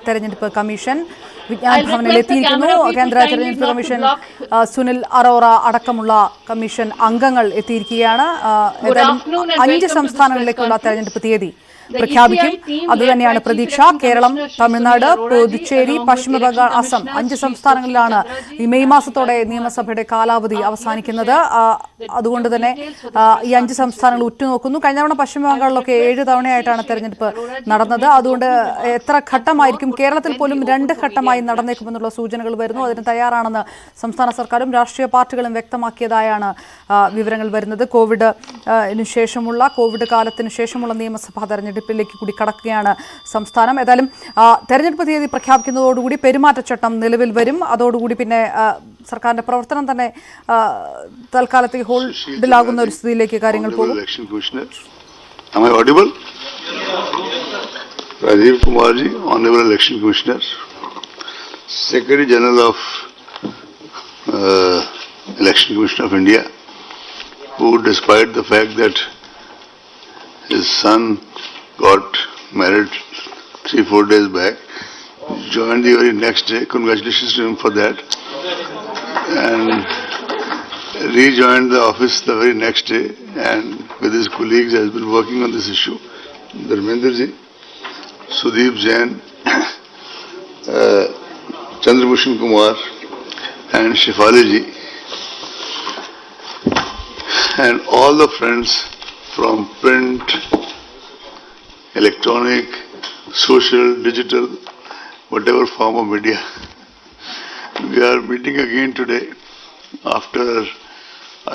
തെരഞ്ഞെടുപ്പ് കമ്മീഷൻ വിജ്ഞാൻ ഭവനിൽ എത്തിയിരിക്കുന്നു. കേന്ദ്ര തെരഞ്ഞെടുപ്പ് കമ്മീഷൻ സുനിൽ അറോറ അടക്കമുള്ള കമ്മീഷൻ അംഗങ്ങൾ എത്തിയിരിക്കുകയാണ്. ഏതായാലും 5 സംസ്ഥാനങ്ങളിലേക്കുള്ള തെരഞ്ഞെടുപ്പ് തീയതി പ്രഖ്യാപിക്കും. അതുതന്നെയാണ് പ്രതീക്ഷ. കേരളം, തമിഴ്നാട്, പുതുച്ചേരി, പശ്ചിമ ബംഗാൾ, അസം 5 സംസ്ഥാനങ്ങളിലാണ് ഈ മെയ് മാസത്തോടെ നിയമസഭയുടെ കാലാവധി അവസാനിക്കുന്നത്. അതുകൊണ്ട് തന്നെ ഈ 5 സംസ്ഥാനങ്ങൾ ഉറ്റുനോക്കുന്നു. കഴിഞ്ഞ തവണ പശ്ചിമ ബംഗാളിലൊക്കെ 7 തവണയായിട്ടാണ് തെരഞ്ഞെടുപ്പ് നടന്നത്. അതുകൊണ്ട് എത്ര ഘട്ടമായിരിക്കും, കേരളത്തിൽ പോലും 2 ഘട്ടമായി നടന്നേക്കുമെന്നുള്ള സൂചനകൾ വരുന്നു. അതിന് തയ്യാറാണെന്ന് സംസ്ഥാന സർക്കാരും രാഷ്ട്രീയ പാർട്ടികളും വ്യക്തമാക്കിയതായാണ് വിവരങ്ങൾ വരുന്നത്. കോവിഡ് കാലത്തിന് ശേഷമുള്ള നിയമസഭാ തെരഞ്ഞെടുപ്പിലേക്ക് കൂടി കടക്കുകയാണ് സംസ്ഥാനം. ഏതായാലും തെരഞ്ഞെടുപ്പ് തീയതി പ്രഖ്യാപിക്കുന്നതോടുകൂടി പെരുമാറ്റച്ചട്ടം നിലവിൽ വരും. അതോടുകൂടി പിന്നെ സർക്കാരിന്റെ പ്രവർത്തനം തന്നെ തൽക്കാലത്തേക്ക് ഹോൾഡിലാകുന്ന ഒരു സ്ഥിതിയിലേക്ക് കാര്യങ്ങൾ പോകും. Rajiv Kumar ji, Honorable Election Commissioner, Secretary General of Election Commission of India, who despite the fact that his son got married 3-4 days back, joined the very next day. Congratulations to him for that. And rejoined the office the very next day, and with his colleagues has been working on this issue. Dharmendra ji, Sudeep Jain, Chandrabhushan Kumar, and Shefali ji, and all the friends from print, electronic, social, digital, whatever form of media. We are meeting again today after,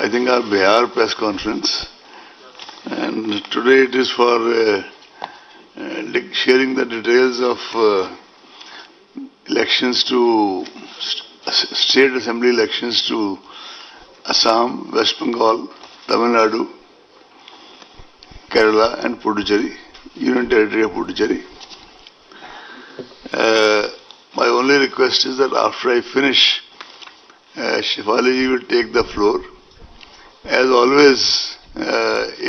I think, our Bihar press conference, and today it is for sharing the details of elections to state assembly elections to Assam, West Bengal, Tamil Nadu, Kerala and Puducherry, Union Territory of Puducherry. My only request is that after I finish, Shefali ji will take the floor. As always,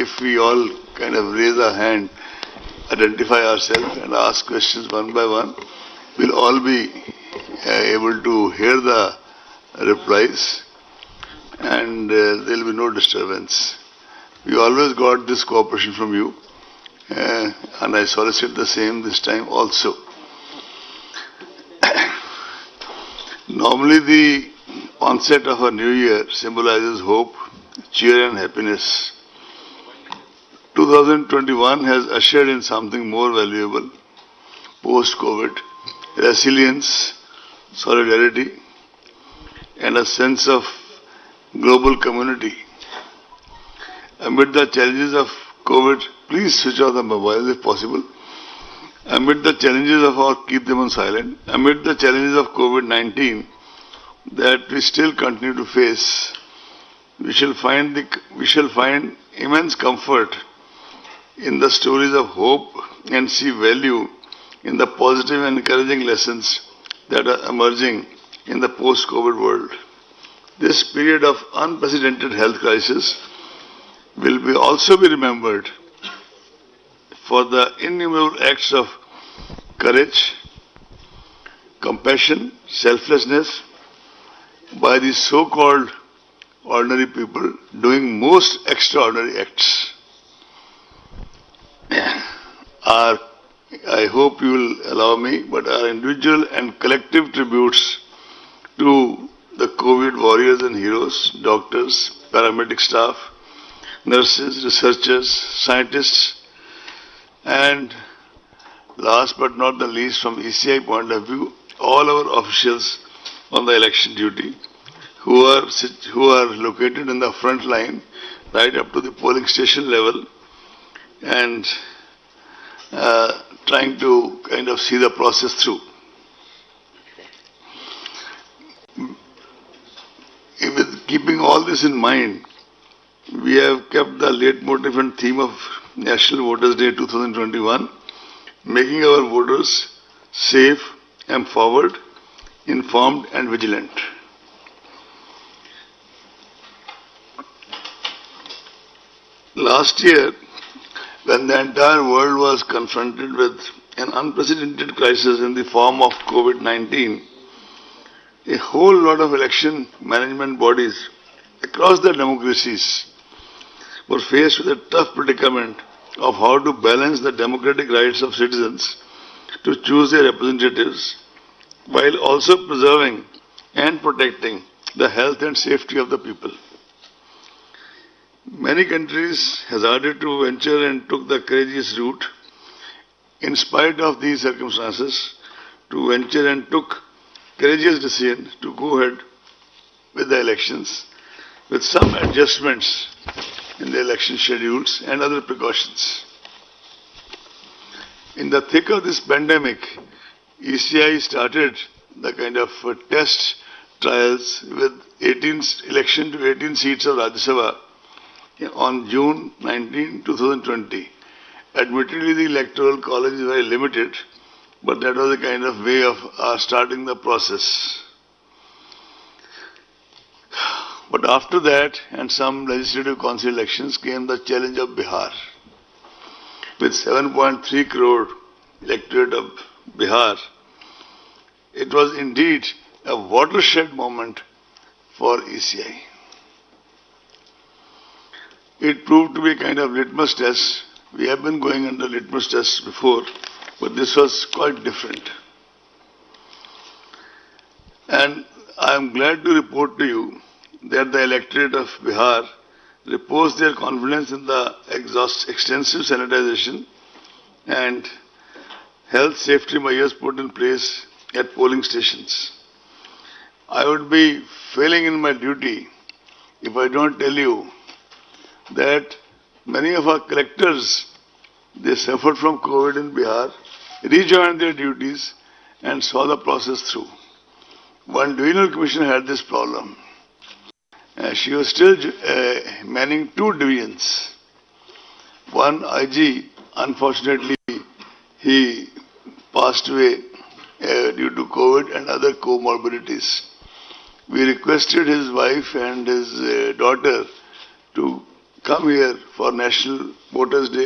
if we all kind of raise our hand, identify ourselves and ask questions one by one, we'll all be able to hear the replies, and there'll be no disturbance. We always got this cooperation from you, and I solicit the same this time also. Normally the onset of a new year symbolizes hope, cheer and happiness. 2021 has ushered in something more valuable post-COVID: resilience, solidarity, and a sense of global community. Amid the challenges of COVID, please switch off the mobile if possible. Amid the challenges of keep them on silent. Amid the challenges of COVID-19 that we still continue to face, we shall find immense comfort in the stories of hope and see value in the positive and encouraging lessons that are emerging in the post-COVID world. This period of unprecedented health crisis will also be remembered for the innumerable acts of courage, compassion, selflessness by these so-called ordinary people doing most extraordinary acts. I hope you will allow me, but our individual and collective tributes to the COVID warriors and heroes, doctors, paramedic staff, nurses, researchers, scientists, and last but not the least, from ECI point of view, all our officials on the election duty who are located in the front line right up to the polling station level and trying to kind of see the process through. With keeping all this in mind, we have kept the leitmotif and theme of National Voters Day 2021, making our voters safe, empowered, informed and vigilant. Last year, when the entire world was confronted with an unprecedented crisis in the form of COVID-19, a whole lot of election management bodies across the democracies were faced with a tough predicament of how to balance the democratic rights of citizens to choose their representatives while also preserving and protecting the health and safety of the people. Many countries hazarded to venture and took the courageous route, in spite of these circumstances, to venture and took courageous decision to go ahead with the elections, with some adjustments in the election schedules and other precautions. In the thick of this pandemic, ECI started the kind of test trials with election to 18 seats of Rajya Sabha on June 19, 2020. Admittedly, the electoral college is very limited, but that was a kind of way of starting the process. But after that, and some legislative council elections, came the challenge of Bihar. With 7.3 crore electorate of Bihar, it was indeed a watershed moment for ECI. It proved to be a kind of litmus test. We have been going under litmus tests before, but this was quite different. And I am glad to report to you that the electorate of Bihar reposed their confidence in the extensive sanitization and health safety measures put in place at polling stations. I would be failing in my duty if I don't tell you that many of our collectors, they suffered from COVID in Bihar, rejoined their duties and saw the process through. One divisional commissioner had this problem. She was still manning 2 divisions. One IG, unfortunately, he passed away due to COVID and other comorbidities. We requested his wife and his daughter to come here for National Voters' Day